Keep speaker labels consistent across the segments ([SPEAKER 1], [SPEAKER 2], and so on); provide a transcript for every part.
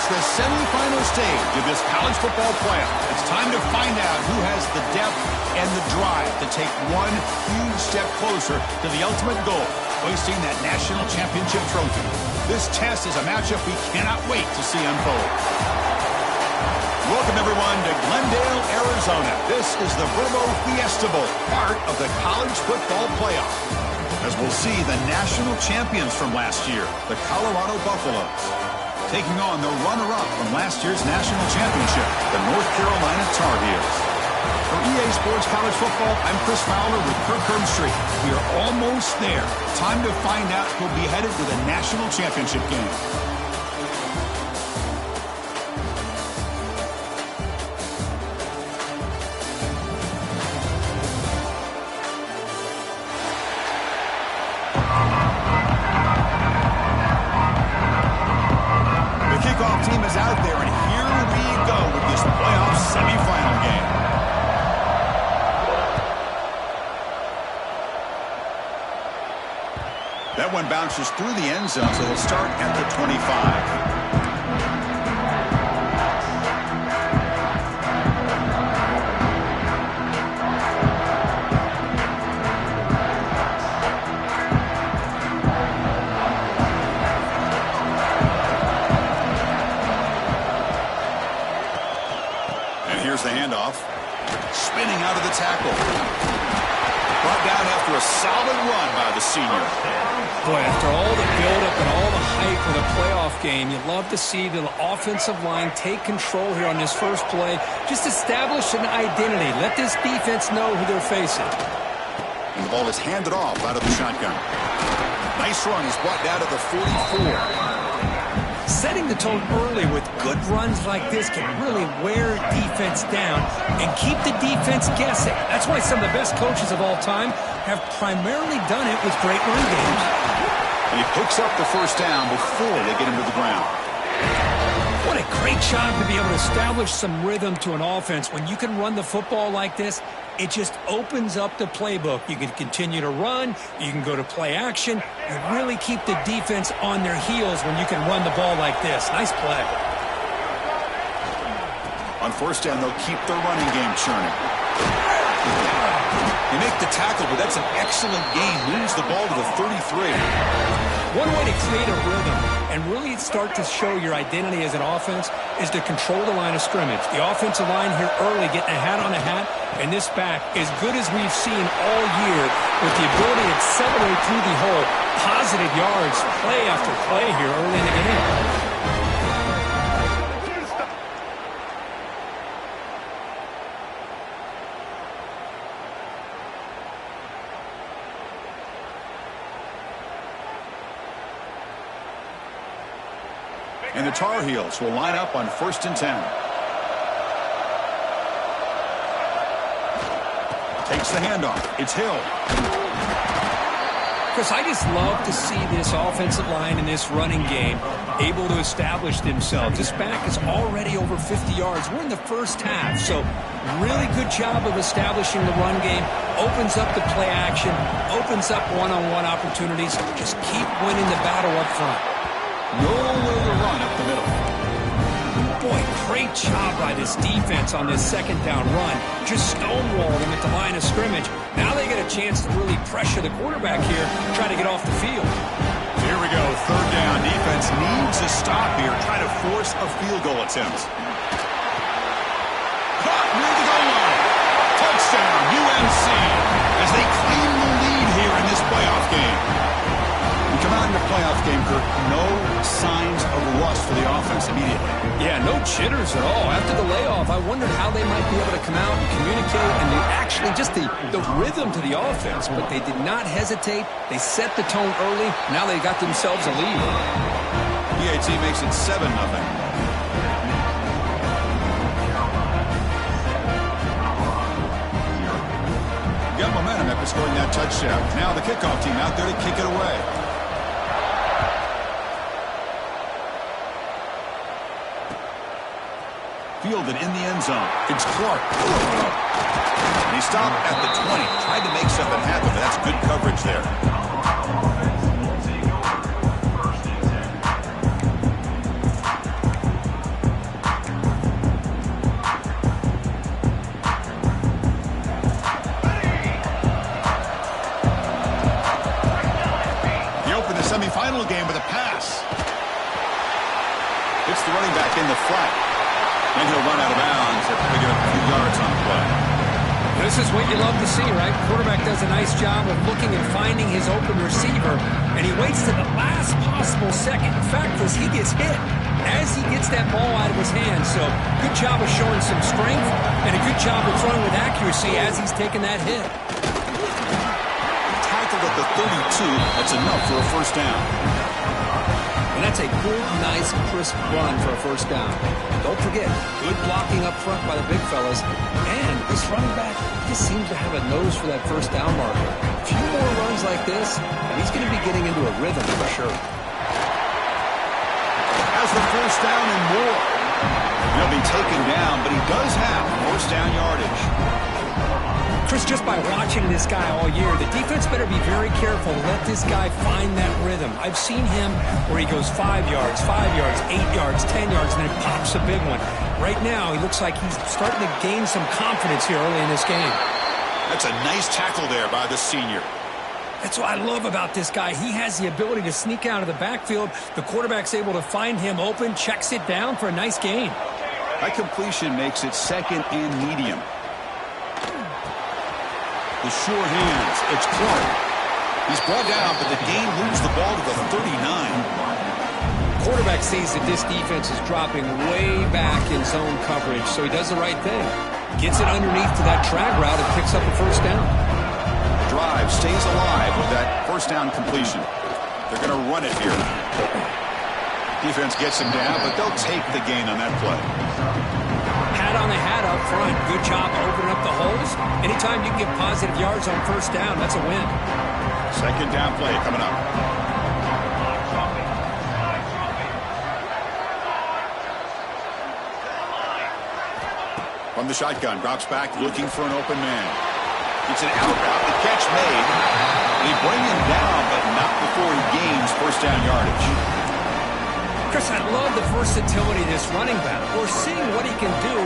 [SPEAKER 1] It's the semifinal stage of this college football playoff. It's time to find out who has the depth and the drive to take one huge step closer to the ultimate goal, hoisting that national championship trophy. This test is a matchup we cannot wait to see unfold. Welcome, everyone, to Glendale, Arizona. This is the Vrbo Fiesta Bowl, part of the college football playoff, as we'll see the national champions from last year, the Colorado Buffaloes, taking on the runner-up from last year's national championship, the North Carolina Tar Heels. For EA Sports College Football, I'm Chris Fowler with Kirk Herbstreit. We are almost there. Time to find out who'll be headed to the national championship game. Team is out there, and here we go with this playoff semifinal game. That one bounces through the end zone, so they'll start at the 25. Here's the handoff. Spinning out of the tackle. Brought down after a solid run by the senior.
[SPEAKER 2] Boy, after all the buildup and all the hype of the playoff game, you love to see the offensive line take control here on this first play. Just establish an identity. Let this defense know who they're facing.
[SPEAKER 1] And the ball is handed off out of the shotgun. Nice run. He's brought down to the 44.
[SPEAKER 2] Setting the tone early with good runs like this can really wear defense down and keep the defense guessing. That's why some of the best coaches of all time have primarily done it with great run games.
[SPEAKER 1] And he picks up the first down before they get him to the ground.
[SPEAKER 2] What a great job to be able to establish some rhythm to an offense. When you can run the football like this, it just opens up the playbook. You can continue to run. You can go to play action. You really keep the defense on their heels when you can run the ball like this. Nice play.
[SPEAKER 1] On first down, they'll keep the running game churning. You make the tackle, but that's an excellent game. Moves the ball to the 33.
[SPEAKER 2] One way to create a rhythm and really start to show your identity as an offense is to control the line of scrimmage. The offensive line here early getting a hat on a hat, and this back as good as we've seen all year with the ability to accelerate through the hole. Positive yards, play after play here early in the game.
[SPEAKER 1] And the Tar Heels will line up on 1st and 10. Takes the handoff. It's Hill.
[SPEAKER 2] Chris, I just love to see this offensive line in this running game able to establish themselves. This back is already over 50 yards. We're in the first half, so really good job of establishing the run game. Opens up the play action, opens up one-on-one opportunities. Just keep winning the battle up front.
[SPEAKER 1] Nowhere to run up the middle.
[SPEAKER 2] Boy, great job by this defense on this second down run. Just stonewalled them at the line of scrimmage. Now they get a chance to really pressure the quarterback here, try to get off the field.
[SPEAKER 1] Here we go, 3rd down. Defense needs a stop here, try to force a field goal attempt. Caught near the goal line. Touchdown, UNC, as they claim the lead here in this playoff game. Come out in the playoff game, Kirk. No signs of rust for the offense immediately.
[SPEAKER 2] Yeah, no jitters at all. After the layoff, I wondered how they might be able to come out and communicate and actually just the rhythm to the offense. But they did not hesitate. They set the tone early. Now they got themselves a lead.
[SPEAKER 1] PAT makes it 7-0. Got momentum after scoring that touchdown. Now the kickoff team out there to kick it away. Fielded in the end zone. It's Clark. And he stopped at the 20. Tried to make something happen, but that's good coverage there. final game with a pass. It's the running back in the flat. And he'll run out of bounds after picking up a few yards on the play.
[SPEAKER 2] This is what you love to see, right? Quarterback does a nice job of looking and finding his open receiver, and he waits to the last possible second. In fact, as he gets hit, as he gets that ball out of his hands. So good job of showing some strength, and a good job of throwing with accuracy as he's taking that hit.
[SPEAKER 1] Tackled at the 32. That's enough for a first down.
[SPEAKER 2] And that's a good, nice, crisp run for a first down. Don't forget, good blocking up front by the big fellas. And this running back just seems to have a nose for that first down marker. A few more runs like this, and he's going to be getting into a rhythm for sure.
[SPEAKER 1] Has the first down and more. He'll be taken down, but he does have first down yardage.
[SPEAKER 2] Chris, just by watching this guy all year, the defense better be very careful to let this guy find that rhythm. I've seen him where he goes 5 yards, 8 yards, 10 yards, and then it pops a big one. Right now, he looks like he's starting to gain some confidence here early in this game.
[SPEAKER 1] That's a nice tackle there by the senior.
[SPEAKER 2] That's what I love about this guy. He has the ability to sneak out of the backfield. The quarterback's able to find him open, checks it down for a nice gain.
[SPEAKER 1] That completion makes it second and medium. The sure hands. It's Clark. He's brought down, but the game moves the ball to the 39.
[SPEAKER 2] Quarterback sees that this defense is dropping way back in zone coverage, so he does the right thing. Gets it underneath to that drag route and picks up a first down.
[SPEAKER 1] Drive stays alive with that first down completion. They're going to run it here. Defense gets him down, but they'll take the gain on that play.
[SPEAKER 2] Hat on the hat up front. Good job opening up the holes. Anytime you can get positive yards on first down, that's a win.
[SPEAKER 1] Second down play coming up. From the shotgun, drops back looking for an open man. It's an out route. The catch made. They bring him down, but not before he gains first down yardage.
[SPEAKER 2] Chris, I love the versatility of this running back. We're seeing what he can do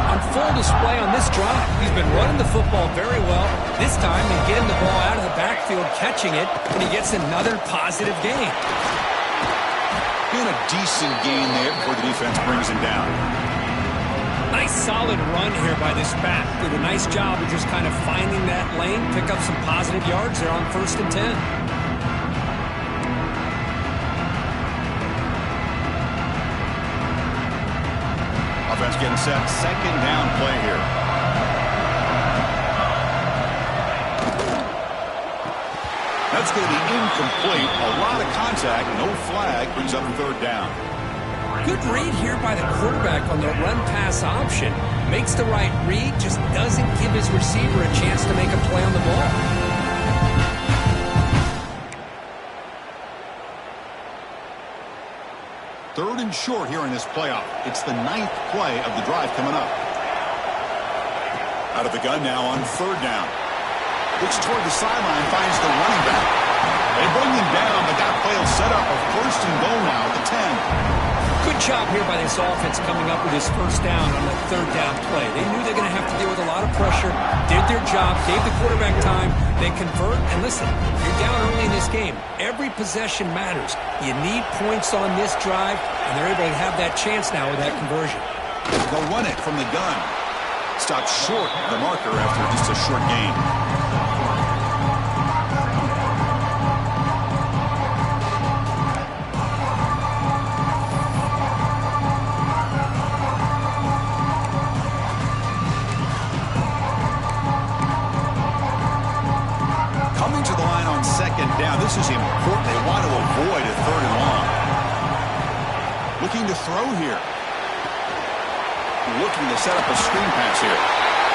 [SPEAKER 2] on full display on this drive. He's been running the football very well. This time, they get him the ball out of the backfield, catching it, and he gets another positive gain.
[SPEAKER 1] Doing a decent gain there before the defense brings him down.
[SPEAKER 2] Nice solid run here by this back. Did a nice job of just kind of finding that lane, pick up some positive yards there on 1st and 10.
[SPEAKER 1] Offense getting set. Second down play here. That's going to be incomplete. A lot of contact. No flag. Brings up third down.
[SPEAKER 2] Good read here by the quarterback on the run-pass option. Makes the right read. Just doesn't give his receiver a chance to make a play on the ball.
[SPEAKER 1] Third and short here in this playoff. It's the 9th play of the drive coming up. Out of the gun now on third down. Looks toward the sideline, finds the running back. They bring him down, but that play will set up a first and goal now at the 10.
[SPEAKER 2] Good job here by this offense coming up with his first down on that third down play. They knew they're going to have to deal with a lot of pressure, did their job, gave the quarterback time, they convert, and listen, you're down early in this game. Every possession matters. You need points on this drive, and they're able to have that chance now with that conversion.
[SPEAKER 1] They'll run it from the gun. Stopped short of the marker after just a short gain. Down. This is important. They want to avoid a third and long. Looking to throw here. Looking to set up a screen pass here.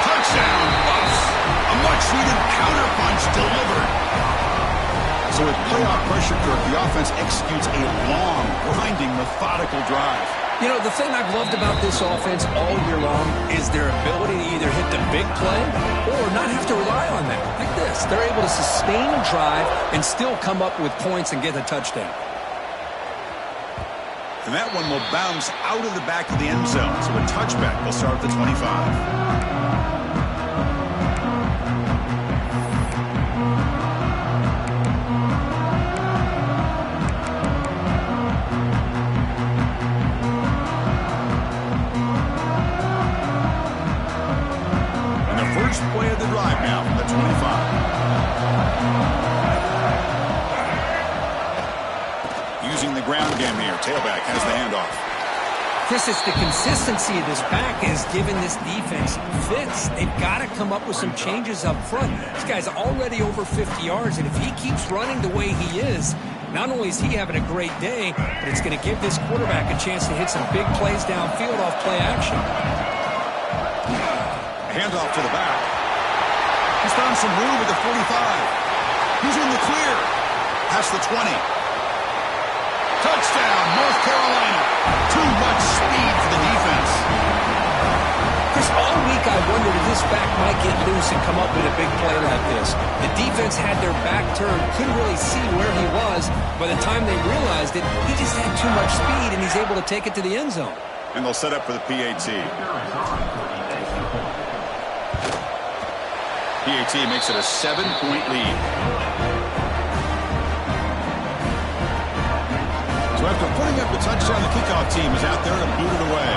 [SPEAKER 1] Touchdown. Oops. A much-needed counterpunch delivered. So with playoff pressure, Kirk, the offense executes a long, grinding, methodical drive.
[SPEAKER 2] You know, the thing I've loved about this offense all year long is their ability to either hit the big play or not have to rely on that. Like this. They're able to sustain a drive and still come up with points and get a touchdown.
[SPEAKER 1] And that one will bounce out of the back of the end zone. So a touchback will start at the 25. using the ground game here. Tailback has the handoff.
[SPEAKER 2] Chris, it's the consistency of this back is giving this defense fits. They've got to come up with some changes up front. This guy's already over 50 yards, and if he keeps running the way he is, not only is he having a great day, but it's going to give this quarterback a chance to hit some big plays downfield off play action.
[SPEAKER 1] Handoff to the back. He's found some room at the 45. He's in the clear. Past the 20. Touchdown, North Carolina. Too much speed for the defense.
[SPEAKER 2] Chris, all week I wondered if this back might get loose and come up with a big play like this. The defense had their back turned, couldn't really see where he was. By the time they realized it, he just had too much speed, and he's able to take it to the end zone.
[SPEAKER 1] And they'll set up for the PAT. PAT makes it a 7-point lead. So after putting up the touchdown, the kickoff team is out there to boot it away.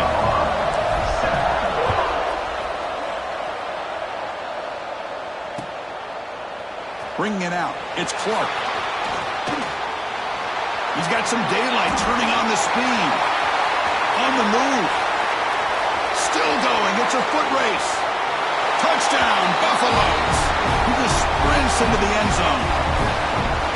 [SPEAKER 1] Bringing it out, it's Clark. He's got some daylight, turning on the speed. On the move. Still going, it's a foot race. Touchdown, Buffaloes. He just sprints into the end zone.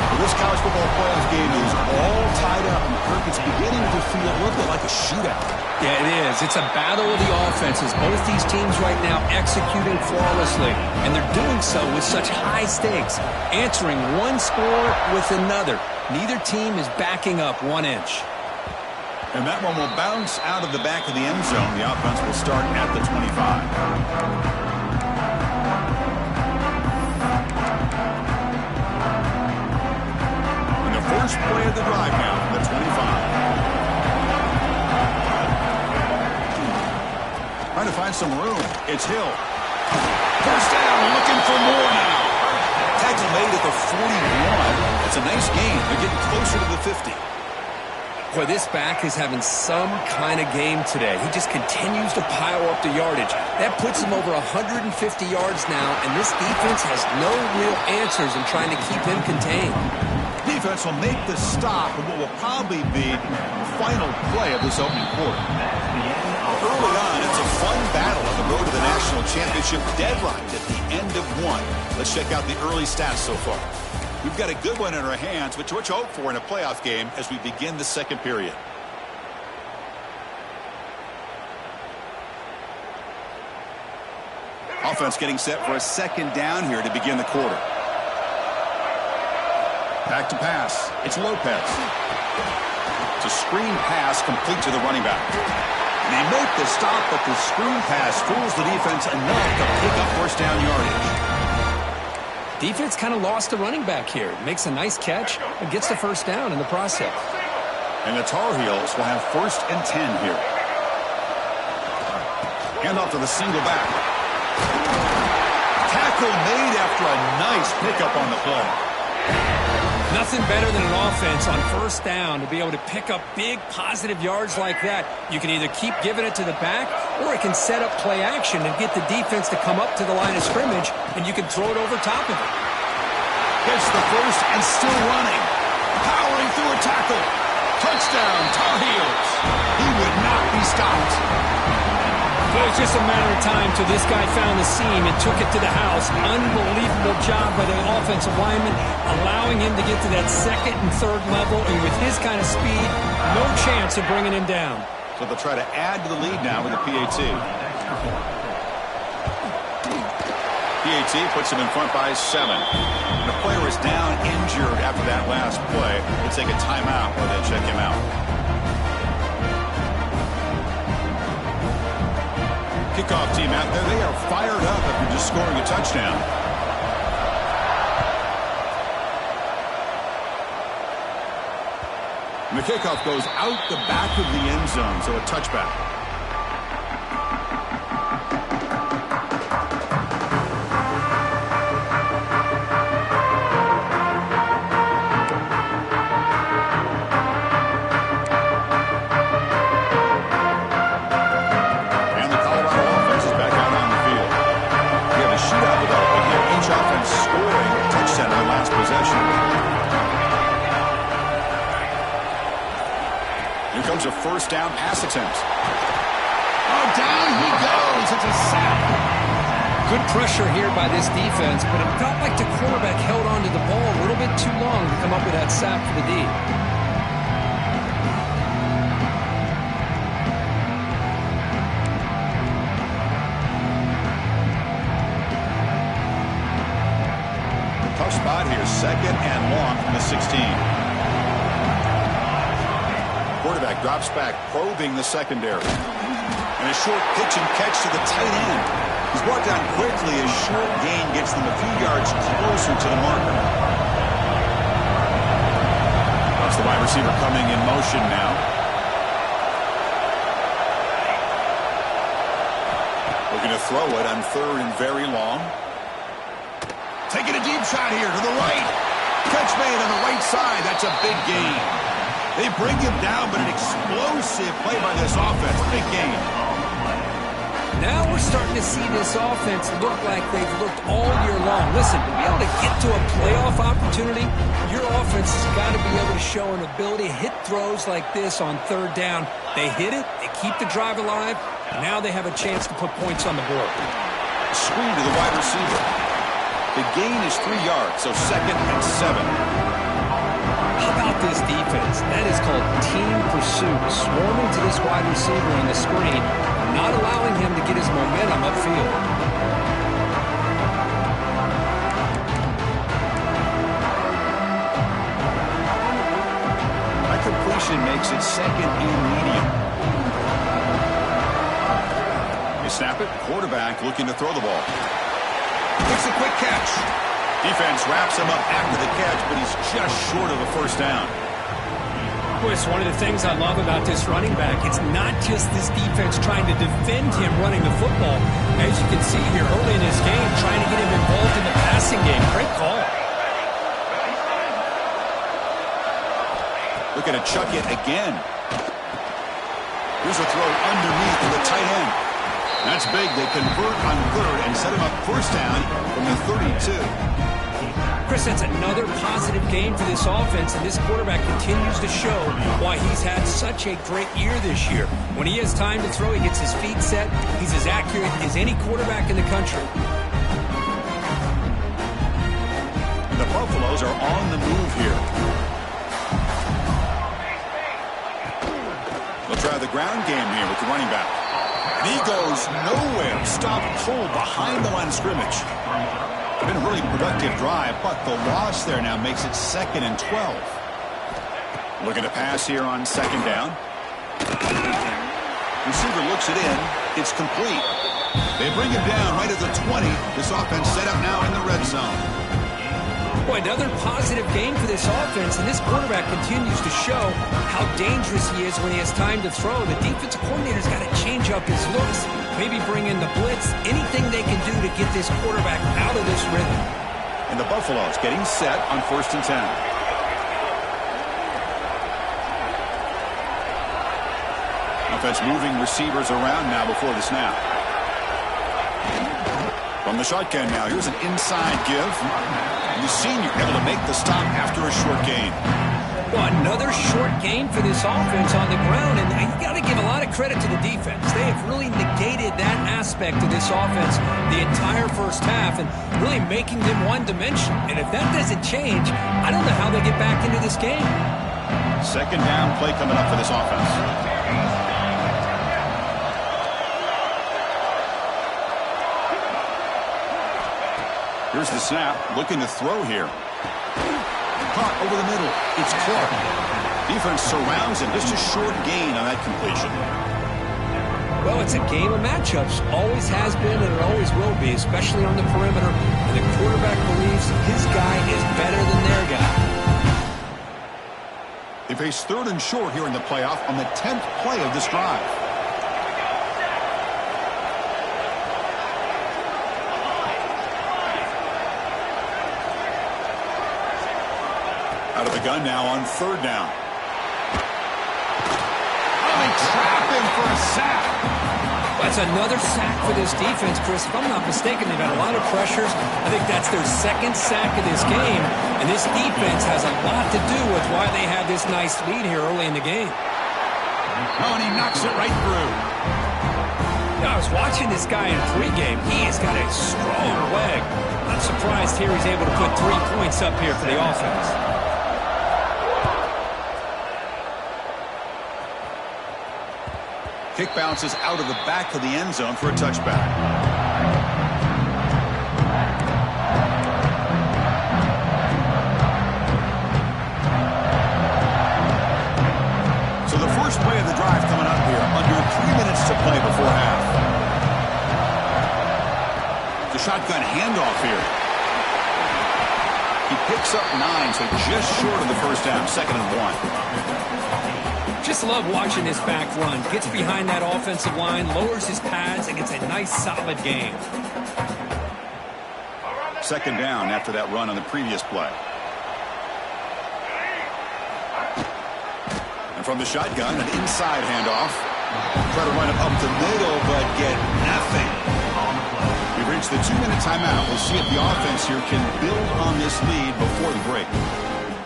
[SPEAKER 1] Well, this college football playoff game is all tied up, and Kirk, it's beginning to feel a little bit like a shootout.
[SPEAKER 2] Yeah, it is. It's a battle of the offenses. Both these teams right now executing flawlessly, and they're doing so with such high stakes, answering one score with another. Neither team is backing up 1 inch.
[SPEAKER 1] And that one will bounce out of the back of the end zone. The offense will start at the 25. First play of the drive now, the 25. Trying to find some room. It's Hill. First down, looking for more now. Tackle made at the 41. It's a nice gain. They're getting closer to the 50.
[SPEAKER 2] Boy, this back is having some kind of game today. He just continues to pile up the yardage. That puts him over 150 yards now, and this defense has no real answers in trying to keep him contained.
[SPEAKER 1] Defense will make the stop of what will probably be the final play of this opening quarter. Early on, it's a fun battle on the road to the national championship, deadlocked at the end of one. Let's check out the early stats so far. We've got a good one in our hands, which what you hope for in a playoff game as we begin the second period. Offense getting set for a second down here to begin the quarter. Back to pass. It's Lopez. It's a screen pass complete to the running back. They make the stop, but the screen pass fools the defense enough to pick up first down yardage.
[SPEAKER 2] Defense kind of lost the running back here. Makes a nice catch and gets the first down in the process.
[SPEAKER 1] And the Tar Heels will have 1st and 10 here. Hand off to the single back. Tackle made after a nice pickup on the play.
[SPEAKER 2] Nothing better than an offense on first down to be able to pick up big positive yards like that. You can either keep giving it to the back, or it can set up play action and get the defense to come up to the line of scrimmage, and you can throw it over top of it.
[SPEAKER 1] Gets the first and still running. Powering through a tackle. Touchdown, Tar Heels. He would not be stopped.
[SPEAKER 2] Well, it's just a matter of time till this guy found the seam and took it to the house. Unbelievable job by the offensive lineman, allowing him to get to that second and third level, and with his kind of speed, no chance of bringing him down.
[SPEAKER 1] So they'll try to add to the lead now with the PAT. PAT puts him in front by 7. The player is down injured after that last play. They take a timeout while they check him out. Kickoff team out there, they are fired up after just scoring a touchdown. And the kickoff goes out the back of the end zone, so a touchback. comes a first down pass attempt.
[SPEAKER 3] Oh, down he goes. It's a sack.
[SPEAKER 2] Good pressure here by this defense, but it felt like the quarterback held onto the ball a little bit too long to come up with that sack for the D.
[SPEAKER 1] Tough spot here, second and long from the 16. Quarterback drops back, probing the secondary. And a short pitch and catch to the tight end. He's brought down quickly as short gain gets them a few yards closer to the marker. That's the wide receiver coming in motion now. Looking to throw it on third and very long. Taking a deep shot here to the right. Catch made on the right side. That's a big gain. They bring him down, but an explosive play by this offense. Big gain.
[SPEAKER 2] Now we're starting to see this offense look like they've looked all year long. Listen, to be able to get to a playoff opportunity, your offense has got to be able to show an ability to hit throws like this on third down. They hit it, they keep the drive alive, and now they have a chance to put points on the board.
[SPEAKER 1] Screen to the wide receiver. The gain is 3 yards, so second and 7.
[SPEAKER 2] How about this defense? That is called team pursuit. Swarming to this wide receiver on the screen, not allowing him to get his momentum upfield.
[SPEAKER 1] That completion makes it second and medium. They snap it. Quarterback looking to throw the ball. Takes a quick catch. Defense wraps him up after the catch, but he's just short of a first down.
[SPEAKER 2] Boy, it's one of the things I love about this running back. It's not just this defense trying to defend him running the football. As you can see here early in this game, trying to get him involved in the passing game. Great call.
[SPEAKER 1] Looking to chuck it again. Here's a throw underneath to the tight end. That's big. They convert on third and set him up first down from the 32.
[SPEAKER 2] Chris, that's another positive game for this offense, and this quarterback continues to show why he's had such a great year this year. When he has time to throw, he gets his feet set. He's as accurate as any quarterback in the country.
[SPEAKER 1] And the Buffaloes are on the move here. They'll try the ground game here with the running back. And he goes nowhere. Stopped cold behind the line of scrimmage. Been a really productive drive, but the loss there now makes it second and 12. Looking to pass here on second down. Receiver looks it in. It's complete. They bring him down right at the 20. This offense set up now in the red zone.
[SPEAKER 2] Boy, another positive game for this offense, and this quarterback continues to show how dangerous he is when he has time to throw. The defensive coordinator's got to change up his looks, maybe bring in the blitz, anything they can do to get this quarterback out of this rhythm.
[SPEAKER 1] And the Buffaloes getting set on first and 10. Offense moving receivers around now before the snap. From the shotgun now, here's an inside give. The senior able to make the stop after a short gain.
[SPEAKER 2] Well, another short gain for this offense on the ground, and you got to give a lot of credit to the defense. They have really negated that aspect of this offense the entire first half and really making them one-dimensional. And if that doesn't change, I don't know how they get back into this game.
[SPEAKER 1] Second down play coming up for this offense. Here's the snap, looking to throw here. Caught over the middle. It's Clark. Defense surrounds him. Just a short gain on that completion.
[SPEAKER 2] Well, it's a game of matchups. Always has been and it always will be, especially on the perimeter. And the quarterback believes his guy is better than their guy.
[SPEAKER 1] They face third and short here in the playoff on the 10th play of this drive. Out of the gun now on third down. Oh, they trap him for a sack.
[SPEAKER 2] That's another sack for this defense, Chris. If I'm not mistaken, they've had a lot of pressures. I think that's their second sack of this game. And this defense has a lot to do with why they have this nice lead here early in the game.
[SPEAKER 1] Oh, and he knocks it right through.
[SPEAKER 2] I was watching this guy in pregame. He has got a strong leg. I'm surprised here he's able to put 3 points up here for the offense.
[SPEAKER 1] Kick bounces out of the back of the end zone for a touchback. So the first play of the drive coming up here. Under 3 minutes to play before half. The shotgun handoff here. He picks up 9, so just short of the first down. 2nd and 1.
[SPEAKER 2] Just love watching this back run. Gets behind that offensive line, lowers his pads, and gets a nice, solid gain.
[SPEAKER 1] 2nd down after that run on the previous play. And from the shotgun, an inside handoff. Try to run it up the middle, but get nothing. We've reached the 2-minute timeout. We'll see if the offense here can build on this lead before the break.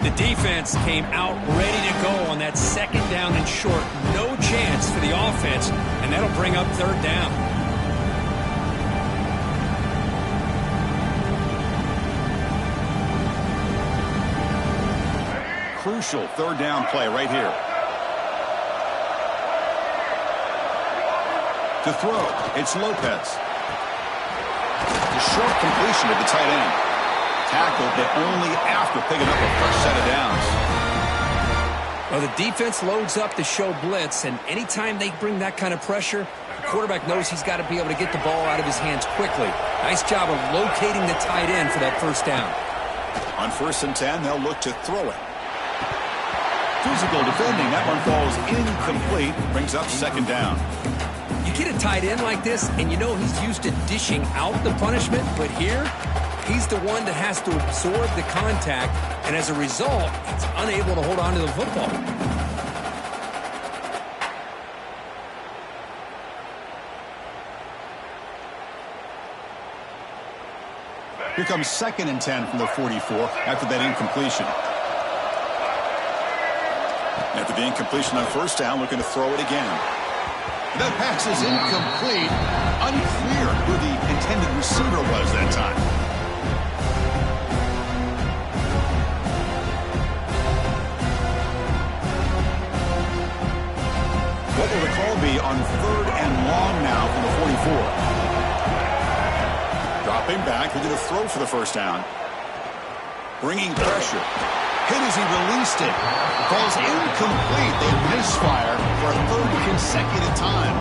[SPEAKER 2] The defense came out ready to go on that 2nd down and short. No chance for the offense, and that'll bring up 3rd down.
[SPEAKER 1] Crucial 3rd down play right here. To throw, it's Lopez. The short completion to the tight end. Tackled, but only after picking up a first set of downs.
[SPEAKER 2] Well, the defense loads up to show blitz, and anytime they bring that kind of pressure, the quarterback knows he's got to be able to get the ball out of his hands quickly. Nice job of locating the tight end for that first down.
[SPEAKER 1] On 1st and 10, they'll look to throw it. Physical defending. That one falls incomplete. Brings up 2nd down.
[SPEAKER 2] You get a tight end like this, and you know he's used to dishing out the punishment, but here, he's the one that has to absorb the contact, and as a result, he's unable to hold on to the football.
[SPEAKER 1] Here comes 2nd and 10 from the 44 after that incompletion. After the incompletion on 1st down, looking to throw it again. That pass is incomplete. Unclear who the intended receiver was that time. What will the call be on 3rd and long now from the 44? Dropping back, looking to throw for the first down. Bringing pressure. Hit as he released it. Falls incomplete. They misfire for a 3rd consecutive time.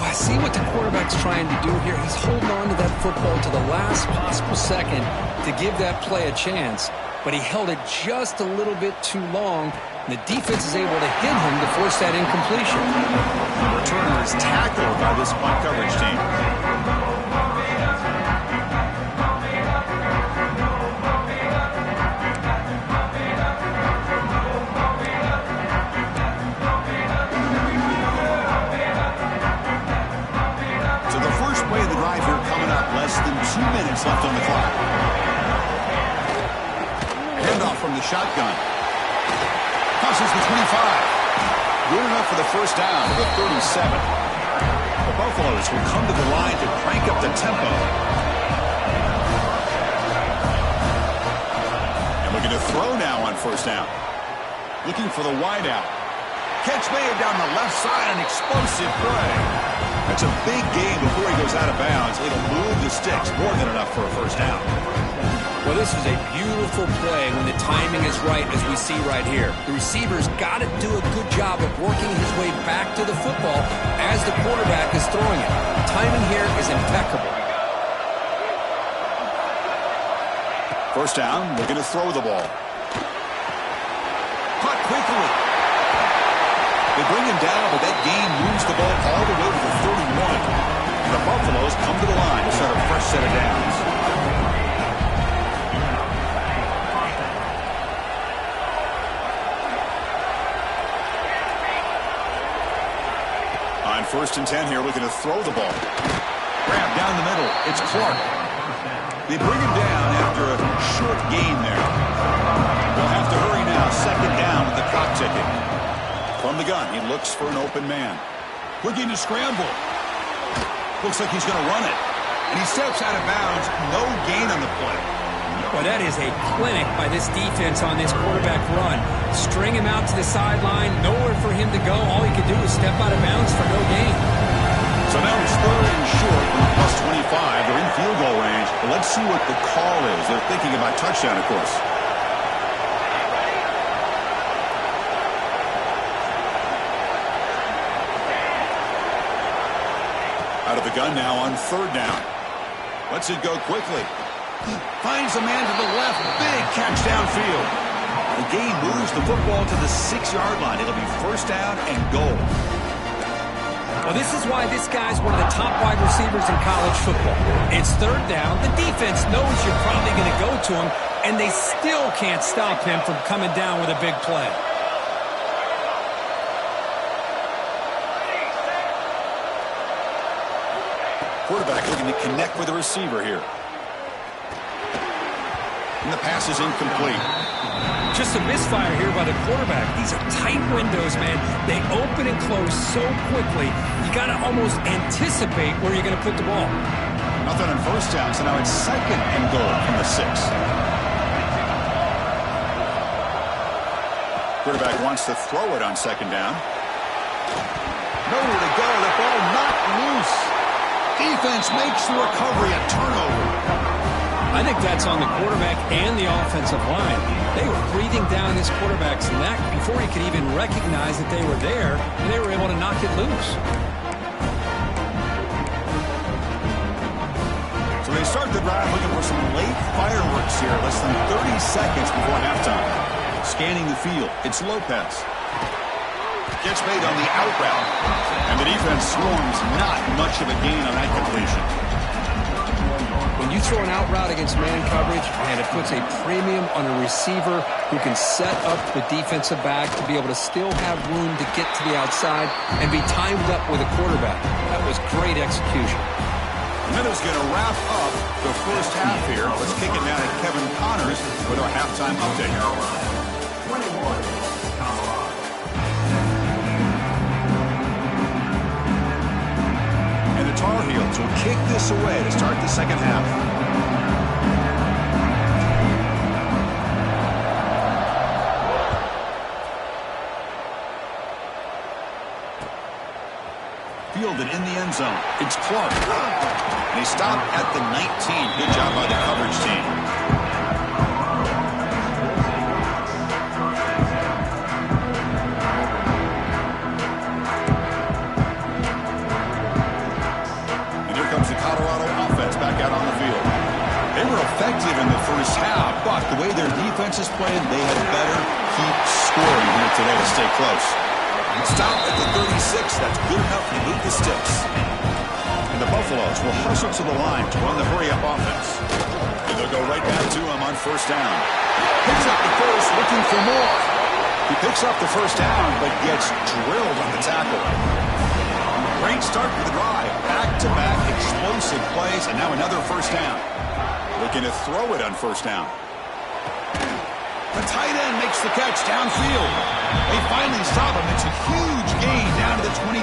[SPEAKER 2] I see what the quarterback's trying to do here. He's holding on to that football to the last possible second to give that play a chance. But he held it just a little bit too long. And the defense is able to hit him to force that incompletion.
[SPEAKER 1] The returner is tackled by this punt coverage team. Less than 2 minutes left on the clock. Handoff from the shotgun. Crosses the 25. Good enough for the first down to the 37. The Buffaloes will come to the line to crank up the tempo. And looking to throw now on 1st down. Looking for the wideout. Catch made down the left side, an explosive play. That's a big gain before he goes out of bounds. It'll move the sticks, more than enough for a first down.
[SPEAKER 2] Well, this is a beautiful play when the timing is right, as we see right here. The receiver's got to do a good job of working his way back to the football as the quarterback is throwing it. The timing here is impeccable.
[SPEAKER 1] First down, looking to throw the ball. Caught quickly. They bring him down, but that gain moves the ball all the way to the 31. And the Buffaloes come to the line to start a fresh set of downs. On 1st and 10 here, looking to throw the ball. Grab down the middle. It's Clark. They bring him down after a short gain there. They'll have to hurry now. 2nd down with the clock ticking. From the gun. gun. He looks for an open man. Looking to scramble. Looks like he's going to run it. And he steps out of bounds. No gain on the play.
[SPEAKER 2] Well, that is a clinic by this defense on this quarterback run. String him out to the sideline, nowhere for him to go. All he could do is step out of bounds for no gain.
[SPEAKER 1] So now it's 3rd and short from the plus 25. They're in field goal range. But let's see what the call is. They're thinking about touchdown, of course. Out of the gun now on 3rd down. Lets it go quickly. Finds a man to the left. Big catch downfield. The game moves the football to the 6-yard line. It'll be 1st down and goal.
[SPEAKER 2] Well, this is why this guy's one of the top wide receivers in college football. It's 3rd down. The defense knows you're probably going to go to him, and they still can't stop him from coming down with a big play.
[SPEAKER 1] Quarterback looking to connect with the receiver here. And the pass is incomplete.
[SPEAKER 2] Just a misfire here by the quarterback. These are tight windows, man. They open and close so quickly, you got to almost anticipate where you're going to put the ball.
[SPEAKER 1] Nothing on 1st down, so now it's 2nd and goal from the 6. Quarterback wants to throw it on 2nd down. Nowhere to go. The ball knocked loose. Defense makes the recovery a turnover.
[SPEAKER 2] I think that's on the quarterback and the offensive line. They were breathing down this quarterback's neck before he could even recognize that they were there, and they were able to knock it loose.
[SPEAKER 1] So they start the drive looking for some late fireworks here, less than 30 seconds before halftime. Scanning the field, it's Lopez. Gets made on the out route, and the defense swarms. Not much of a gain on that completion.
[SPEAKER 2] When you throw an out route against man coverage, and it puts a premium on a receiver who can set up the defensive back to be able to still have room to get to the outside and be timed up with a quarterback. That was great execution.
[SPEAKER 1] And that is going to wrap up the 1st half here. Let's kick it down to Kevin Connors with our halftime update.
[SPEAKER 4] 21.
[SPEAKER 1] Tar Heels will kick this away to start the 2nd half. Fielded in the end zone. It's Clark. And he stopped at the 19. Good job by the coverage team. Effective in the 1st half, but the way their defense is playing, they had better keep scoring here today to stay close. Stop at the 36. That's good enough to move the sticks. And the Buffaloes will hustle to the line to run the hurry-up offense. And they'll go right back to him on 1st down. Picks up the first, looking for more. He picks up the 1st down, but gets drilled on the tackle. Great start to the drive. Back-to-back explosive plays, and now another 1st down. Looking to throw it on 1st down. The tight end makes the catch downfield. They finally stop him. It's a huge gain down to the 23.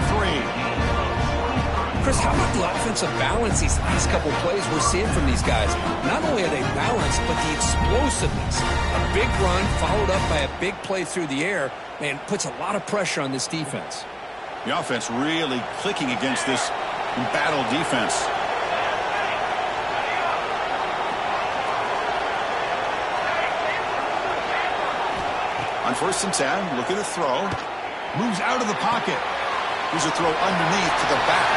[SPEAKER 2] Chris, how about the offensive balance these last couple plays we're seeing from these guys? Not only are they balanced, but the explosiveness. A big run followed up by a big play through the air, man, puts a lot of pressure on this defense.
[SPEAKER 1] The offense really clicking against this embattled defense. On 1st and 10, looking to throw. Moves out of the pocket. Here's a throw underneath to the back.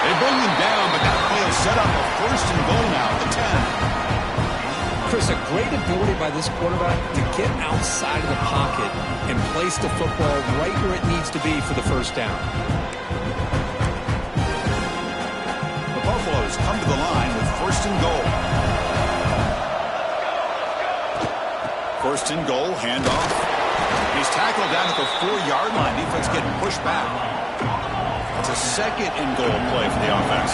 [SPEAKER 1] They bring him down, but that play will set up a 1st and goal now at the 10.
[SPEAKER 2] Chris, a great ability by this quarterback to get outside of the pocket and place the football right where it needs to be for the 1st down.
[SPEAKER 1] The Buffaloes come to the line with 1st and goal. 1st and goal, handoff. He's tackled down at the 4-yard line. Defense getting pushed back. It's a 2nd and goal play for the offense.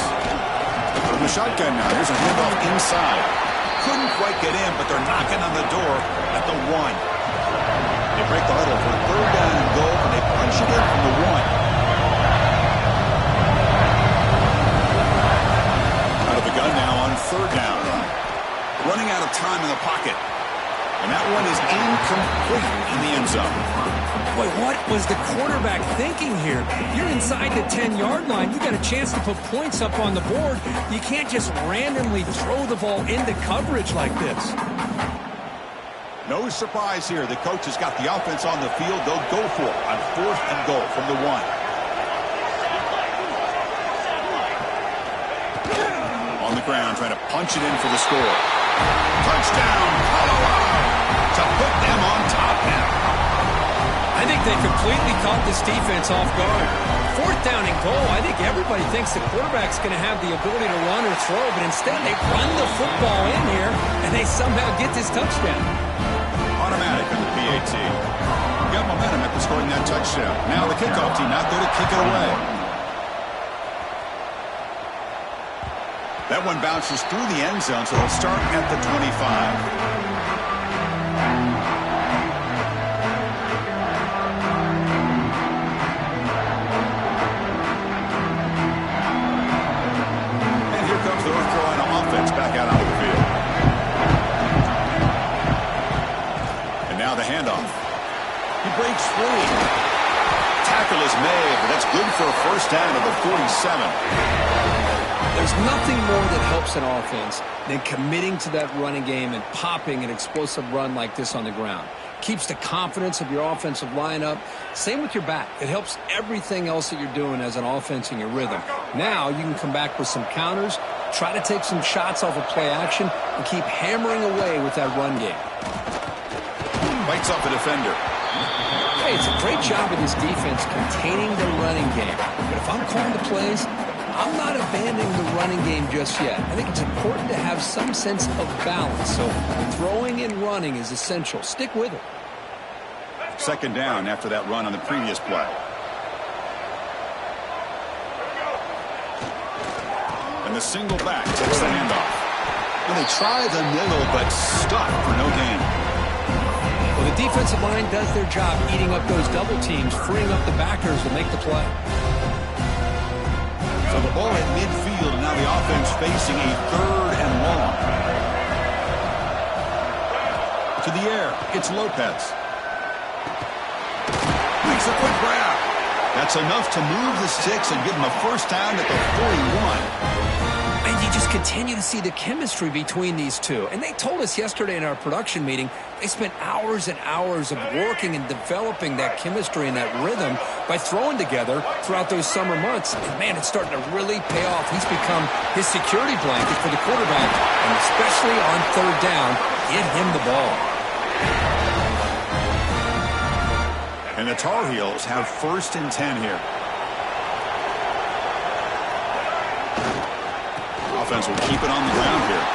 [SPEAKER 1] From the shotgun now, here's a handoff inside. Couldn't quite get in, but they're knocking on the door at the 1. They break the huddle for 3rd down and goal, and they more time in the pocket. And that one is incomplete in the end zone.
[SPEAKER 2] Boy, what was the quarterback thinking here? You're inside the 10-yard line. You got a chance to put points up on the board. You can't just randomly throw the ball into coverage like this.
[SPEAKER 1] No surprise here. The coach has got the offense on the field. They'll go for it on 4th and goal from the 1. On the ground, trying to punch it in for the score. Touchdown, Colorado, to put them on top now.
[SPEAKER 2] I think they completely caught this defense off guard. 4th down and goal, I think everybody thinks the quarterback's going to have the ability to run or throw, but instead they run the football in here, and they somehow get this touchdown.
[SPEAKER 1] Automatic on the PAT. Got momentum after scoring that touchdown. Now the kickoff team out there to kick it away. That one bounces through the end zone, so they'll start at the 25. Back out onto the field. And now the handoff. He breaks free. Tackle is made, but that's good for a first down at the 47.
[SPEAKER 2] There's nothing more that helps an offense than committing to that running game and popping an explosive run like this on the ground. Keeps the confidence of your offensive lineup. Same with your back. It helps everything else that you're doing as an offense in your rhythm. Now you can come back with some counters, try to take some shots off of play action, and keep hammering away with that run game.
[SPEAKER 1] Bites off the defender.
[SPEAKER 2] Hey, it's a great job of this defense containing the running game. But if I'm calling the plays, I'm not abandoning the running game just yet. I think it's important to have some sense of balance. So throwing and running is essential. Stick with it.
[SPEAKER 1] 2nd down after that run on the previous play. And the single back takes the handoff. Well, they try the middle, but stuck for no gain.
[SPEAKER 2] Well, the defensive line does their job eating up those double teams, freeing up the backers to make the play.
[SPEAKER 1] So the ball at midfield, and now the offense facing a 3rd and long. To the air, it's Lopez. Makes a quick grab. That's enough to move the sticks and give him a first down at the 41.
[SPEAKER 2] And you just continue to see the chemistry between these two. And they told us yesterday in our production meeting, they spent hours and hours of working and developing that chemistry and that rhythm by throwing together throughout those summer months. And, man, it's starting to really pay off. He's become his security blanket for the quarterback, and especially on 3rd down, get him the ball.
[SPEAKER 1] And the Tar Heels have 1st and 10 here. Offense will keep it on the ground here.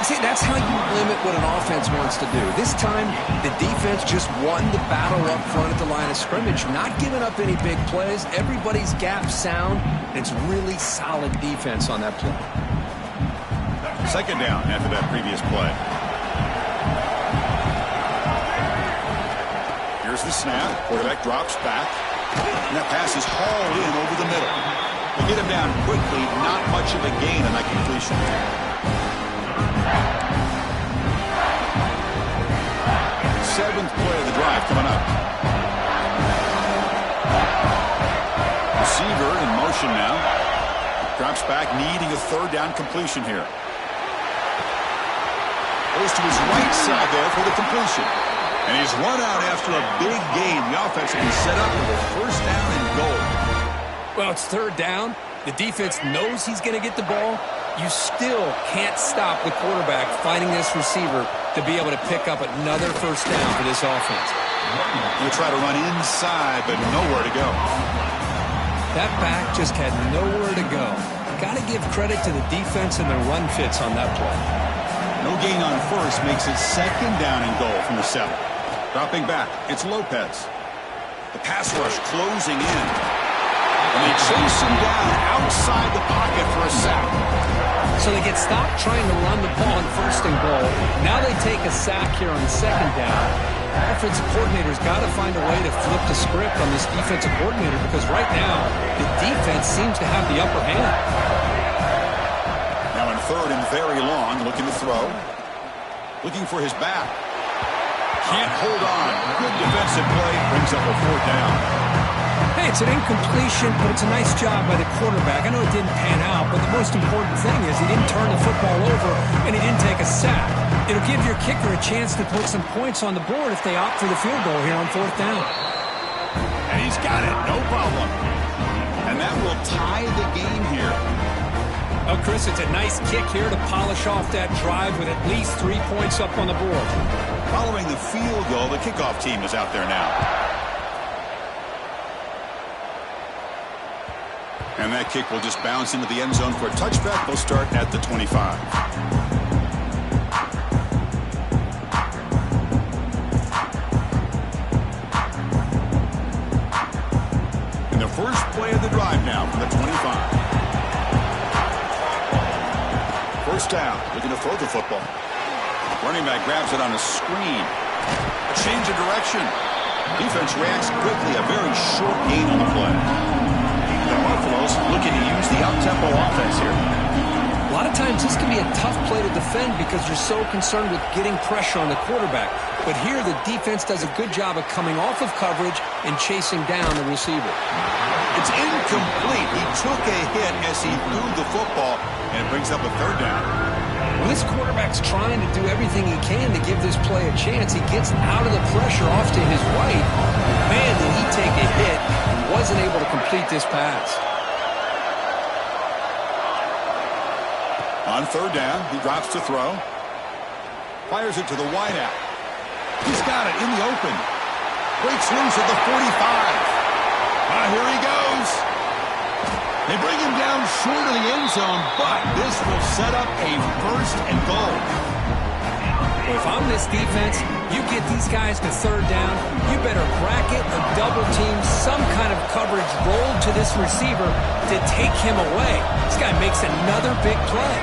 [SPEAKER 2] See, that's how you limit what an offense wants to do. This time, the defense just won the battle up front at the line of scrimmage, not giving up any big plays. Everybody's gap sound. It's really solid defense on that play.
[SPEAKER 1] 2nd down after that previous play. Here's the snap. Quarterback drops back. And that pass is hauled in over the middle. They get him down quickly. Not much of a gain on that completion. 7th play of the drive coming up. Receiver in motion now. Drops back, needing a 3rd down completion here. Goes to his right side there for the completion. And he's run out after a big gain. The offense will be set up with a first down and goal.
[SPEAKER 2] Well, it's 3rd down. The defense knows he's going to get the ball. You still can't stop the quarterback finding this receiver to be able to pick up another first down for this offense.
[SPEAKER 1] He'll try to run inside, but nowhere to go.
[SPEAKER 2] That back just had nowhere to go. Got to give credit to the defense and their run fits on that play.
[SPEAKER 1] No gain on first makes it 2nd down and goal from the 7. Dropping back, it's Lopez. The pass rush closing in. And they chase him down outside the pocket for a sack.
[SPEAKER 2] So they get stopped trying to run the ball on 1st and goal. Now they take a sack here on 2nd down. Offensive coordinator's got to find a way to flip the script on this defensive coordinator because right now the defense seems to have the upper hand.
[SPEAKER 1] Now in 3rd and very long, looking to throw. Looking for his back. Can't hold on. Good defensive play. Brings up a 4th down.
[SPEAKER 2] Hey, it's an incompletion, but it's a nice job by the quarterback. I know it didn't pan out, but the most important thing is he didn't turn the football over and he didn't take a sack. It'll give your kicker a chance to put some points on the board if they opt for the field goal here on 4th down.
[SPEAKER 1] And he's got it. No problem. And that will tie the game here.
[SPEAKER 2] Oh, Chris, it's a nice kick here to polish off that drive with at least 3 points up on the board.
[SPEAKER 1] Following the field goal, the kickoff team is out there now. And that kick will just bounce into the end zone for a touchback. They'll start at the 25. And the first play of the drive now from the 25. First down, looking to throw the football. Running back grabs it on a screen. A change of direction. Defense reacts quickly. A very short gain on the play. The Buffaloes looking to use the up-tempo offense here.
[SPEAKER 2] A lot of times this can be a tough play to defend because you're so concerned with getting pressure on the quarterback. But here the defense does a good job of coming off of coverage and chasing down the receiver.
[SPEAKER 1] It's incomplete. He took a hit as he threw the football, and it brings up a 3rd down.
[SPEAKER 2] Well, this quarterback's trying to do everything he can to give this play a chance. He gets out of the pressure off to his right. Man, did he take a hit. Wasn't able to complete this pass.
[SPEAKER 1] On 3rd down, he drops to throw. Fires it to the wideout. He's got it in the open. Breaks loose at the 45. Here he goes. They bring him down short of the end zone, but this will set up a 1st and goal.
[SPEAKER 2] Well, if I'm this defense, you get these guys to 3rd down, you better bracket or double team some kind of coverage roll to this receiver to take him away. This guy makes another big play.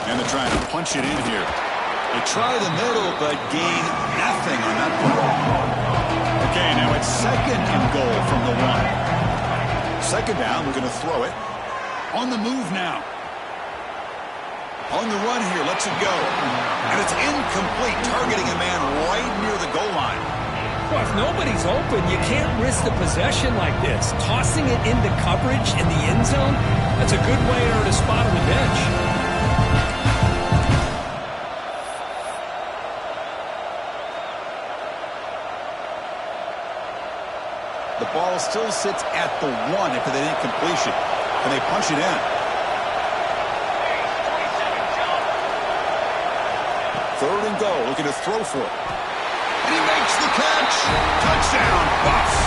[SPEAKER 1] And they're trying to punch it in here. They try the middle, but gain nothing on that play. Okay, now it's 2nd and goal from the 1. 2nd down, we're going to throw it. On the move now. On the run here, lets it go. And it's incomplete, targeting a man right near the goal line.
[SPEAKER 2] Well, if nobody's open, you can't risk the possession like this. Tossing it into coverage in the end zone, that's a good way to earn a spot on the bench.
[SPEAKER 1] The ball still sits at the 1 after the incompletion, and they punch it in. 3rd and goal, looking to throw for it. And he makes the catch. Touchdown, Buffs.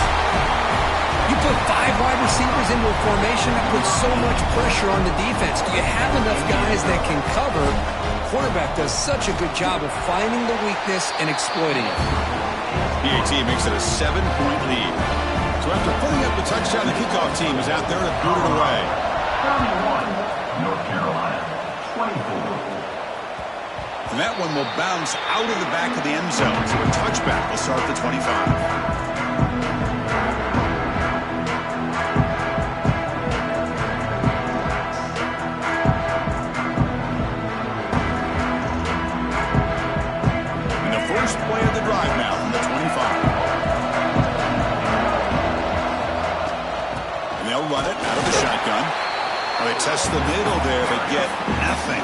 [SPEAKER 2] You put 5 wide receivers into a formation that puts so much pressure on the defense. Do you have enough guys that can cover? The quarterback does such a good job of finding the weakness and exploiting it.
[SPEAKER 1] PAT makes it a 7-point lead. So after putting up the touchdown, the kickoff team is out there to boot it away.
[SPEAKER 4] 31, North Carolina, 24.
[SPEAKER 1] And that one will bounce out of the back of the end zone. So a touchback will start at the 25. First play of the drive now from the 25. And they'll run it out of the shotgun. Well, they test the middle there, but get nothing.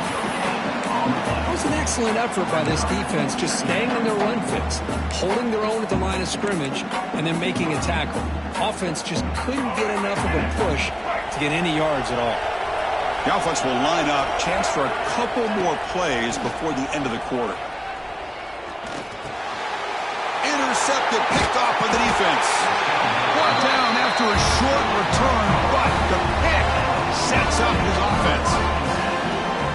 [SPEAKER 2] It was an excellent effort by this defense, just staying in their run fits, holding their own at the line of scrimmage, and then making a tackle. Offense just couldn't get enough of a push to get any yards at all.
[SPEAKER 1] The offense will line up, chance for a couple more plays before the end of the quarter. Intercepted, picked off by the defense. Brought down after a short return, but the pick sets up his offense.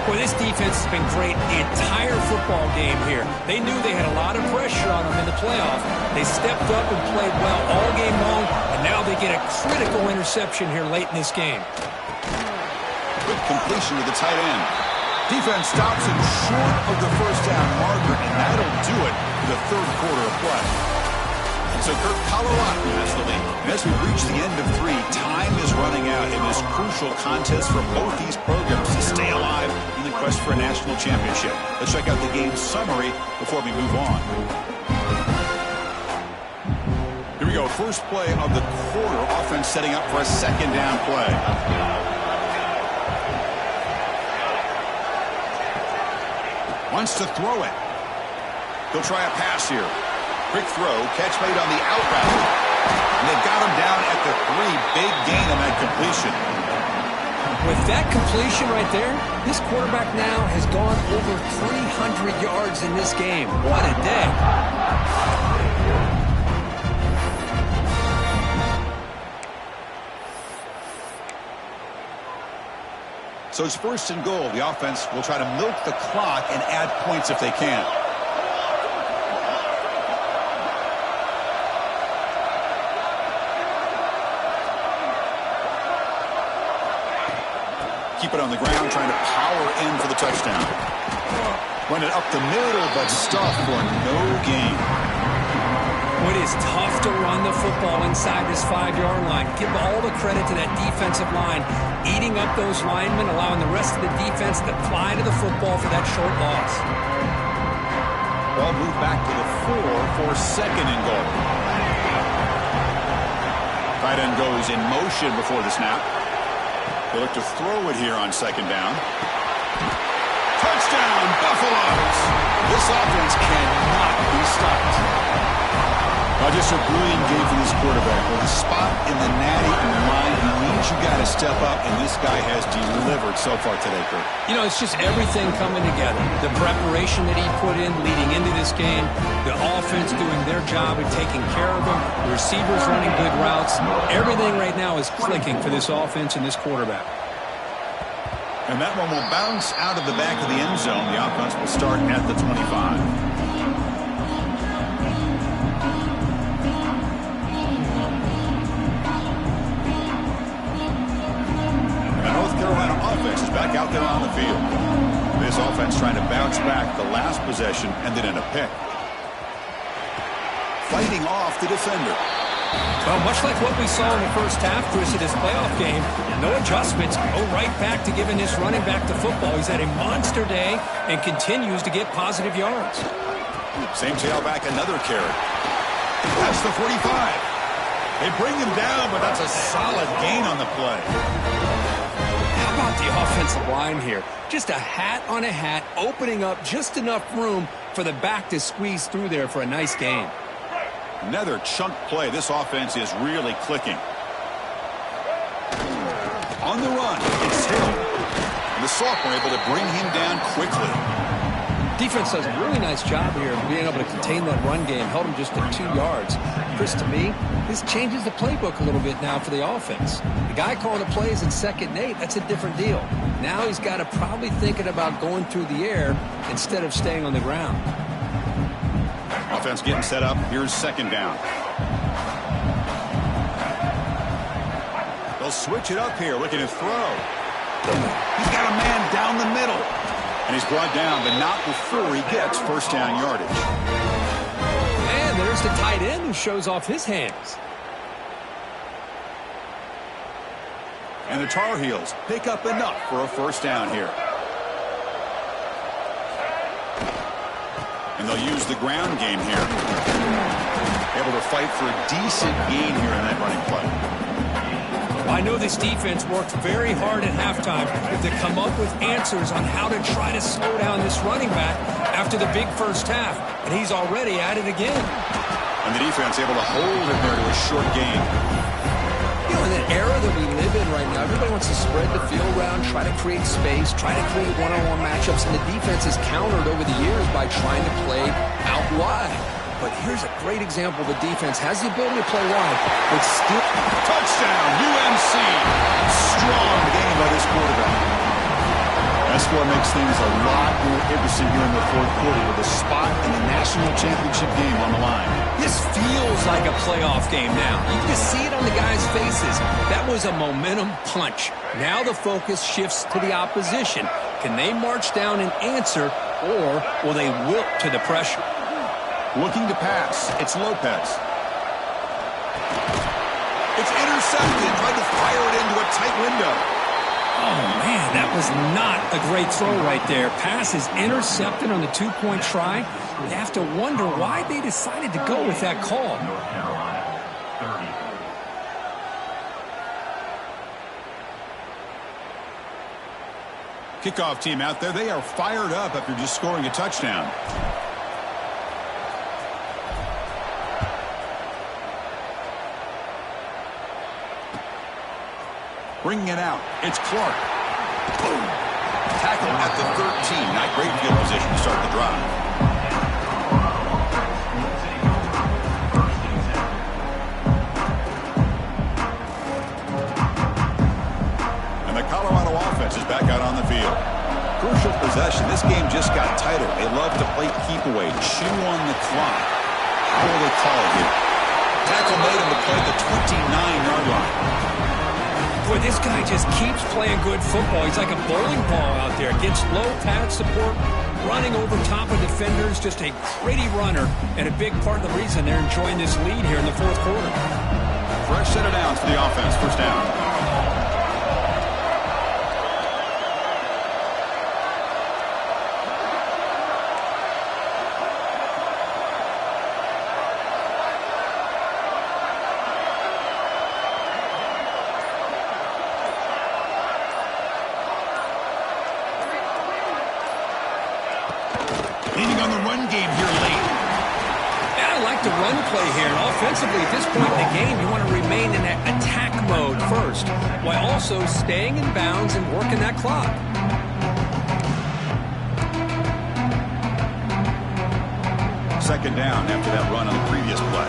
[SPEAKER 2] Boy, this defense has been great the entire football game here. They knew they had a lot of pressure on them in the playoff. They stepped up and played well all game long, and now they get a critical interception here late in this game.
[SPEAKER 1] Good completion to the tight end. Defense stops him short of the first down marker, and that'll do it for the third quarter of play. So Kirk, Colorado has the lead. And as we reach the end of 3, time is running out in this crucial contest for both these programs to stay alive in the quest for a national championship. Let's check out the game summary before we move on. Here we go. First play of the quarter. Offense setting up for a second down play. Wants to throw it. He'll try a pass here. Quick throw. Catch made on the out route. And they've got him down at the 3. Big gain on that completion.
[SPEAKER 2] With that completion right there, this quarterback now has gone over 300 yards in this game. What a day.
[SPEAKER 1] So it's first and goal. The offense will try to milk the clock and add points if they can. Keep it on the ground, trying to power in for the touchdown. Run it up the middle, but stuffed for no gain.
[SPEAKER 2] It is tough to run the football inside this 5-yard line. Give all the credit to that defensive line, eating up those linemen, allowing the rest of the defense to fly to the football for that short loss.
[SPEAKER 1] Ball moved back to the 4 for second and goal. Tight end goes in motion before the snap. They look to throw it here on second down. Touchdown, Buffaloes! This offense cannot be stopped. Just a brilliant game for this quarterback. With a spot in the natty in the line, he means you got to step up, and this guy has delivered so far today, Kurt.
[SPEAKER 2] You know, it's just everything coming together. The preparation that he put in leading into this game, the offense doing their job and taking care of him, the receivers running good routes. Everything right now is clicking for this offense and this quarterback.
[SPEAKER 1] And that one will bounce out of the back of the end zone. The offense will start at the 25. Offense is back out there on the field. This offense trying to bounce back. The last possession ended in a pick. Fighting off the defender.
[SPEAKER 2] Well, much like what we saw in the first half, Chris, of this playoff game, no adjustments. Go right back to giving this running back the football. He's had a monster day and continues to get positive yards.
[SPEAKER 1] Same tailback, another carry. That's the 45. They bring him down, but that's a solid gain on the play.
[SPEAKER 2] About the offensive line here. Just a hat on a hat, opening up just enough room for the back to squeeze through there for a nice gain.
[SPEAKER 1] Another chunk play. This offense is really clicking. On the run, it's Hill. And the sophomore able to bring him down quickly.
[SPEAKER 2] Defense does a really nice job here of being able to contain that run game. Held him just at 2 yards. Chris, to me, this changes the playbook a little bit now for the offense. The guy calling the plays in 2nd and 8, that's a different deal. Now he's got to probably thinking about going through the air instead of staying on the ground.
[SPEAKER 1] Offense getting set up. Here's second down. They'll switch it up here, looking to throw. He's got a man down the middle. And he's brought down, but not before he gets first down yardage.
[SPEAKER 2] And there's the tight end who shows off his hands.
[SPEAKER 1] And the Tar Heels pick up enough for a first down here. And they'll use the ground game here. Able to fight for a decent gain here in that running play.
[SPEAKER 2] I know this defense worked very hard at halftime to come up with answers on how to try to slow down this running back after the big first half, and he's already at it again.
[SPEAKER 1] And the defense able to hold him there to a short gain.
[SPEAKER 2] You know, in the era that we live in right now, everybody wants to spread the field around, try to create space, try to create one-on-one matchups, and the defense has countered over the years by trying to play out wide. But here's a great example of a defense has the ability to play wide, but still...
[SPEAKER 1] Touchdown, UNC. Strong game by this quarterback. That score makes things a lot more interesting here in the fourth quarter with a spot in the national championship game on the line.
[SPEAKER 2] This feels like a playoff game now. You can see it on the guys' faces. That was a momentum punch. Now the focus shifts to the opposition. Can they march down and answer, or will they wilt to the pressure?
[SPEAKER 1] Looking to pass. It's Lopez. It's intercepted. Tried to fire it into a tight window.
[SPEAKER 2] Oh, man, that was not a great throw right there. Pass is intercepted on the two-point try. You have to wonder why they decided to go with that call.
[SPEAKER 4] North Carolina, 30.
[SPEAKER 1] Kickoff team out there. They are fired up after just scoring a touchdown. Bringing it out. It's Clark. Boom. Tackle at the 13. Not great field position to start the drive. And the Colorado offense is back out on the field. Crucial possession. This game just got tighter. They love to play keep away, chew on the clock. How will they call it here? Tackle made him to play the 29-yard line.
[SPEAKER 2] Boy, this guy just keeps playing good football. He's like a bowling ball out there. Gets low pad support, running over top of defenders. Just a gritty runner, and a big part of the reason they're enjoying this lead here in the fourth quarter.
[SPEAKER 1] Fresh set of downs for the offense. First down. Leaning on the run game here late.
[SPEAKER 2] Yeah, I like the run play here. And offensively, at this point in the game, you want to remain in that attack mode first, while also staying in bounds and working that clock.
[SPEAKER 1] Second down after that run on the previous play.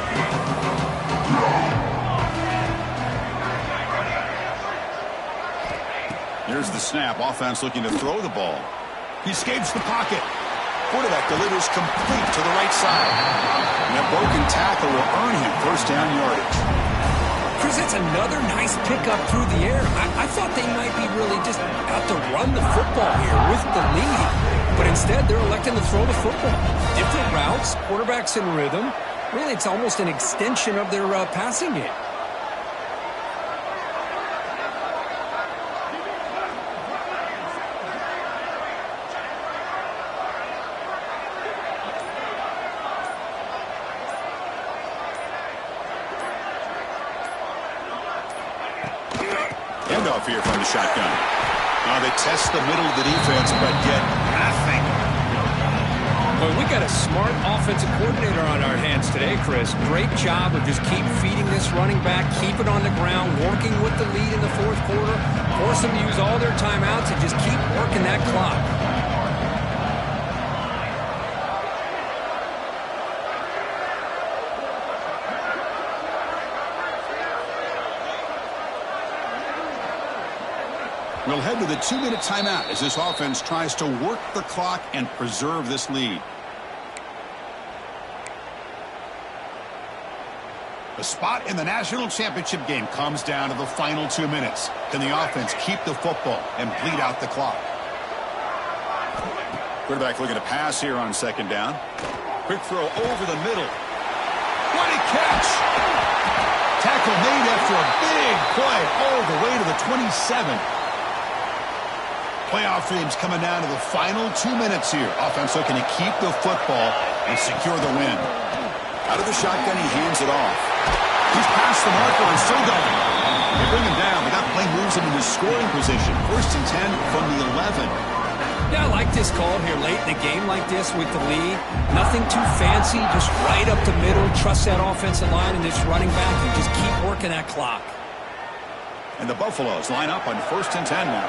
[SPEAKER 1] Here's the snap. Offense looking to throw the ball. He escapes the pocket. Quarterback delivers complete to the right side. And a broken tackle will earn him first down yardage.
[SPEAKER 2] Chris, that's another nice pickup through the air. I thought they might be really just out to run the football here with the lead. But instead, they're electing to throw the football. Different routes, quarterbacks in rhythm. Really, it's almost an extension of their passing game.
[SPEAKER 1] Handoff here from the shotgun. Now they test the middle of the defense, but get nothing.
[SPEAKER 2] Well, we got a smart offensive coordinator on our hands today, Chris. Great job of just keep feeding this running back, keep it on the ground, working with the lead in the fourth quarter, force them to use all their timeouts and just keep working that clock.
[SPEAKER 1] We'll head to the 2-minute timeout as this offense tries to work the clock and preserve this lead. The spot in the national championship game comes down to the final 2 minutes. Can the offense keep the football and bleed out the clock? Quarterback looking to pass here on second down. Quick throw over the middle. What a catch! Tackle made after a big play all the way to the 27. Playoff dreams coming down to the final 2 minutes here. Offense looking to keep the football and secure the win. Out of the shotgun, he hands it off. He's past the marker and still going. They bring him down, but that play moves him into scoring position. First and 10 from the 11.
[SPEAKER 2] Yeah, I like this call here late in the game like this with the lead. Nothing too fancy, just right up the middle. Trust that offensive line and this running back and just keep working that clock.
[SPEAKER 1] And the Buffaloes line up on first and 10 now.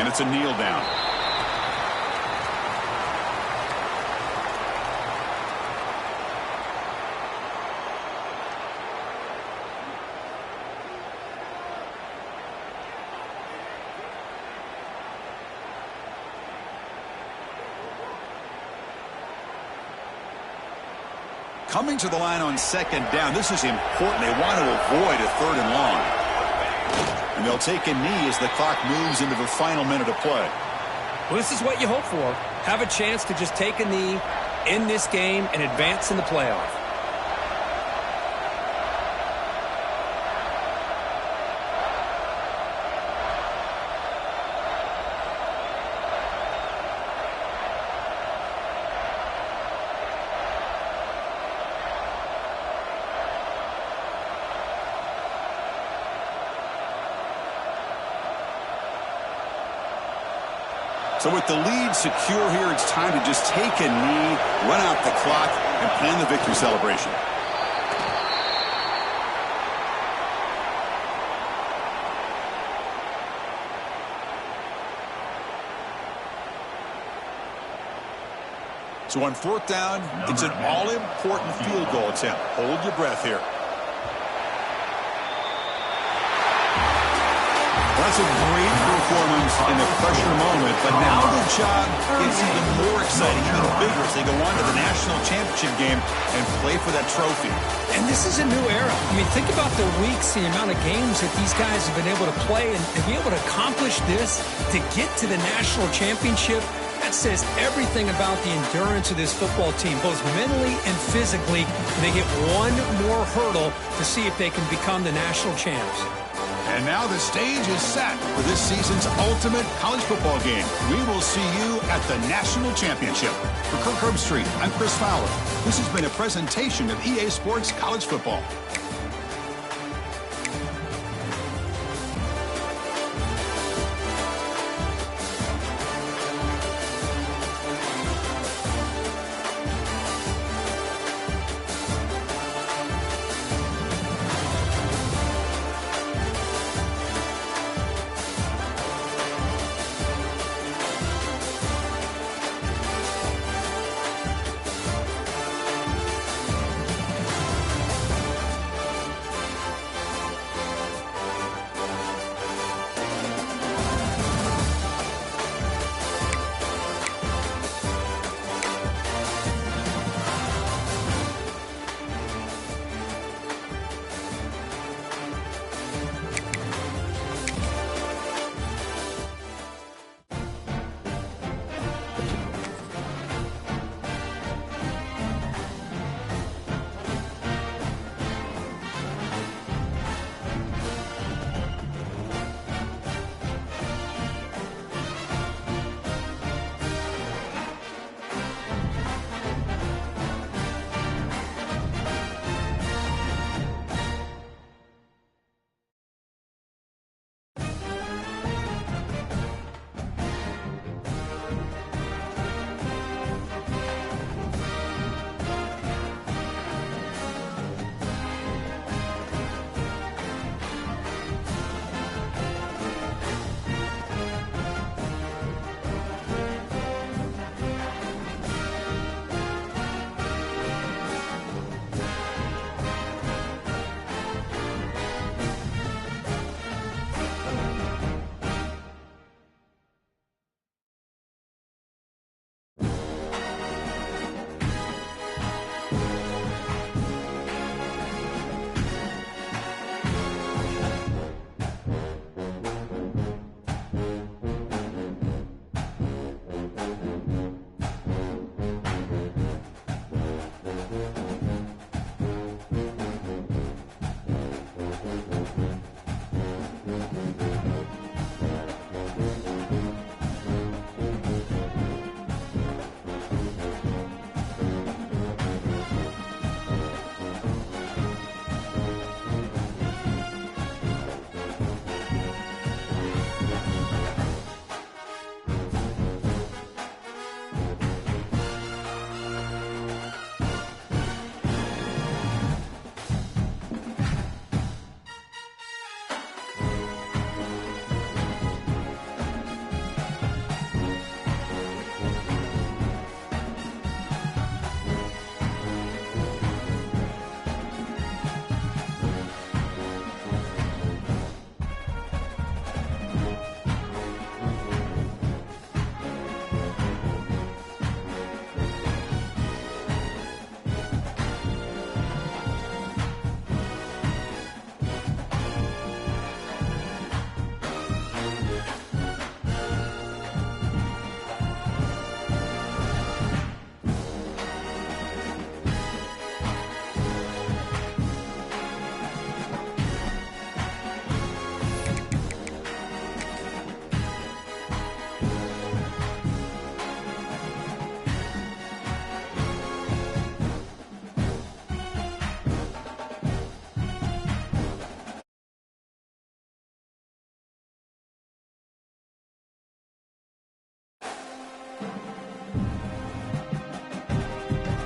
[SPEAKER 1] It's a kneel down. coming to the line on second down. This is important. They want to avoid a third and long. And they'll take a knee as the clock moves into the final minute of play.
[SPEAKER 2] Well, this is what you hope for. Have a chance to just take a knee in this game and advance in the playoff.
[SPEAKER 1] So with the lead secure here, it's time to just take a knee, run out the clock, and plan the victory celebration. So on fourth down, it's an all-important field goal attempt. Hold your breath here. That's a great performance in the pressure moment, but now the job gets even more exciting, even bigger as they go on to the national championship game and play for that trophy.
[SPEAKER 2] And this is a new era. I mean, think about the weeks, the amount of games that these guys have been able to play, and to be able to accomplish this, to get to the national championship, that says everything about the endurance of this football team, both mentally and physically. They get one more hurdle to see if they can become the national champs.
[SPEAKER 1] And now the stage is set for this season's ultimate college football game. We will see you at the national championship. For Kirk Herbstreit, I'm Chris Fowler. This has been a presentation of EA Sports College Football.